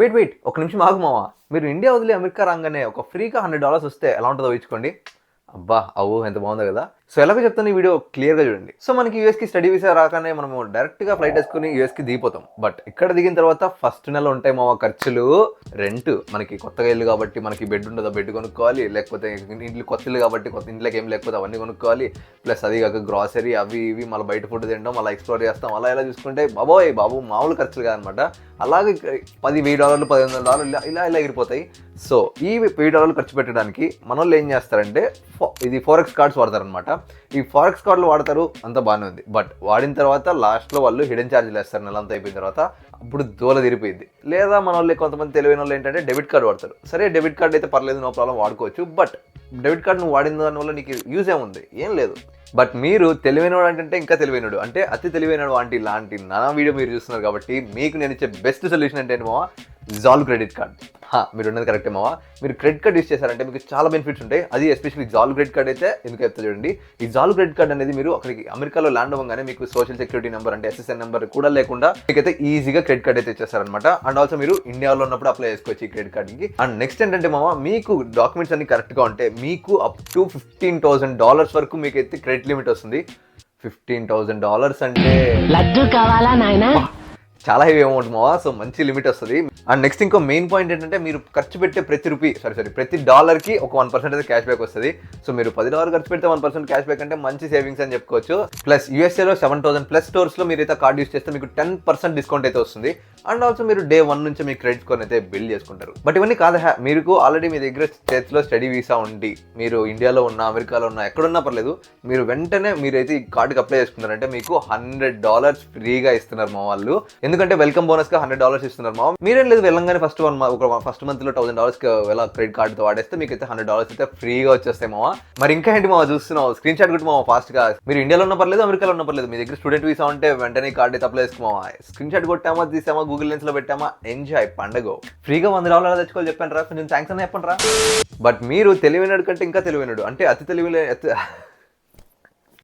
Wait ఒక నిమిషం ఆగు మావా. మీరు ఇండియా వదిలి అమెరికా రాగానే ఒక ఫ్రీగా $100 వస్తే ఎలా ఉంటుందో ఊహించుకోండి. అబ్బా! ఎంత బాగుందో కదా! సో ఎలాగో చెప్తాను, ఈ వీడియో క్లియర్‌గా చూడండి. సో మనకి యూఎస్‌కి స్టడీ వీసా రాగానే మనము డైరెక్ట్‌గా ఫ్లైట్ వేసుకొని యూఎస్‌కి దిగిపోతాం. బట్ ఇక్కడ దిగిన తర్వాత ఫస్ట్ నెల ఉంటాయి మావా ఖర్చులు. రెంట్, మనకి కొత్తగా ఇల్లు కాబట్టి మనకి బెడ్ ఉండదా, బెడ్ కొనుక్కోవాలి. లేకపోతే ఇల్లు కొత్త ఇల్లు కాబట్టి కొత్త ఇంట్లోకి ఏం లేకపోతే అవన్నీ కొనుక్కోవాలి. ప్లస్ అది కాక గ్రాసరీ అవి ఇవి, మళ్ళీ బయట ఫుడ్ తినడం, మళ్ళీ ఎక్స్ప్లోర్ చేస్తాం. అలా ఇలా చూసుకుంటే బాబు మామూలు ఖర్చులు కాదనమాట. అలాగే $10,000 $1,500 ఇలా ఎగిరిపోతాయి. సో ఈ $1000 ఖర్చు పెట్టడానికి మనోళ్ళు ఏం చేస్తారంటే ఇది ఫోరెక్స్ కార్డ్స్ వాడతారనమాట. ఈ ఫోరెక్స్ కార్డులు వాడతారు, అంత బాగానే ఉంది. బట్ వాడిన తర్వాత లాస్ట్లో వాళ్ళు హిడెన్ ఛార్జీలు వేస్తారు. నెల అంతా అయిపోయిన తర్వాత అప్పుడు దూల తిరిగిపోయింది. లేదా మన వాళ్ళు కొంతమంది తెలివైన వాళ్ళు ఏంటంటే డెబిట్ కార్డు వాడతారు. సరే డెబిట్ కార్డు అయితే పర్లేదు, నో ప్రాబ్లం, వాడుకోవచ్చు. బట్ డెబిట్ కార్డు నువ్వు వాడిన దానివల్ల నీకు యూజ్ ఏముంది? ఏం లేదు. బట్ మీరు తెలివైనవాడు అంటే ఇంకా తెలివైనడు, అంటే అతి తెలివైనడు అంటే ఇలాంటి నా వీడియో మీరు చూస్తున్నారు కాబట్టి మీకు నేను ఇచ్చే బెస్ట్ సొల్యూషన్ అంటే మావా, జాల్ క్రెడిట్ కార్డ్. మీరు ఉన్నది కరెక్టే మావా. మీరు క్రెడిట్ కార్డ్ యూస్ చేశారంటే మీకు చాలా బెనిఫిట్స్ ఉంటాయి. అది ఎస్పెషల్లీ జాల్ క్రెడిట్ కార్డ్ అయితే ఎందుకు చెప్తా చూడండి. ఈ జాల్ క్రెడిట్ కార్డ్ అనేది మీరు అక్కడికి అమెరికాలో ల్యాండ్ అవ్వగానే మీకు సోషల్ సెక్యూరిటీ నెంబర్ అంటే SSN నెంబర్ కూడా లేకుండా మీకైతే ఈజీగా క్రెడిట్ కార్డ్ అయితే ఇచ్చేస్తారనమాట. అండ్ ఆల్సో మీరు ఇండియాలో ఉన్నప్పుడు అప్లై చేసుకోవచ్చు ఈ క్రెడిట్ కార్డ్కి. అండ్ నెక్స్ట్ ఏంటంటే మావా, మీకు డాక్యుమెంట్స్ అన్ని కరెక్ట్గా ఉంటే మీకు అప్ టు $15,000 వరకు మీకైతే క్రెడిట్ లిమిట్ వస్తుంది. $15,000 అంటే లడ్డు కావాలా నాయనా? చాలా హెవీ అమౌంట్ మావా. సో మంచి లిమిట్ వస్తుంది. అండ్ నెక్స్ట్ ఇంకో మెయిన్ పాయింట్ ఏంటంటే మీరు ఖర్చు పెట్టే ప్రతి డాలర్కి ఒక 1% అయితే క్యాష్ బ్యాక్ వస్తుంది. సో మీరు $10 ఖర్చు పెడితే 1% క్యాష్ బ్యాక్ అంటే మంచి సేవింగ్స్ అని చెప్పుకోవచ్చు. ప్లస్ యూఎస్ఏలో 7,000+ స్టోర్స్లో మీరు అయితే కార్డ్ యూస్ చేస్తే మీకు 10% డిస్కౌంట్ అయితే వస్తుంది. అండ్ ఆల్సో మీరు Day 1 నుంచి మీ క్రెడిట్ స్కోర్ అయితే బిల్డ్ చేసుకుంటారు. బట్ ఇవన్నీ కాదు, మీకు ఆల్రెడీ మీ దగ్గర చేతిలో స్టడీ వీసా ఉండి మీరు ఇండియాలో ఉన్నా అమెరికాలో ఉన్నా ఎక్కడున్నా పర్లేదు, మీరు వెంటనే మీరైతే ఈ కార్డుకి అప్లై చేసుకున్నారంటే మీకు $100 ఫ్రీగా ఇస్తున్నారు మా వాళ్ళు. ఎందుకంటే వెల్కమ్ బోనస్గా $100 ఇస్తున్నారు మా. మీరేం లేదు, వెళ్ళంగానే ఫస్ట్ మంత్లో $1,000 ఎలా క్రెడిట్ కార్డుతో వాడేస్తే మీకు అయితే $100 అయితే ఫ్రీగా వచ్చేస్తాయి మావా. మరి ఇంకా ఏంటి మావా చూస్తున్నావు? స్క్రీన్ షాట్ కొట్టి మావా ఫాస్ట్గా. మీరు ఇండియాలో ఉన్న పర్లేదు, అమెరికాలో ఉన్న పర్లేదు, మీ దగ్గర స్టూడెంట్ వీసా ఉంటే వెంటనే కార్డు అయితే అప్లై చేసుకోమా. స్క్రీన్ షాట్ కొట్టామా, తీసామా, గూగుల్ లెన్స్ లో పెట్టామా, ఎంజాయ్ పండగ. ఫ్రీగా $100 తెచ్చుకోవాలి చెప్పండి రా, కొంచెం థ్యాంక్స్ అని చెప్పండి రా. బట్ మీరు తెలివైనడు కంటే ఇంకా తెలివైనడు, అంటే అతి తెలివి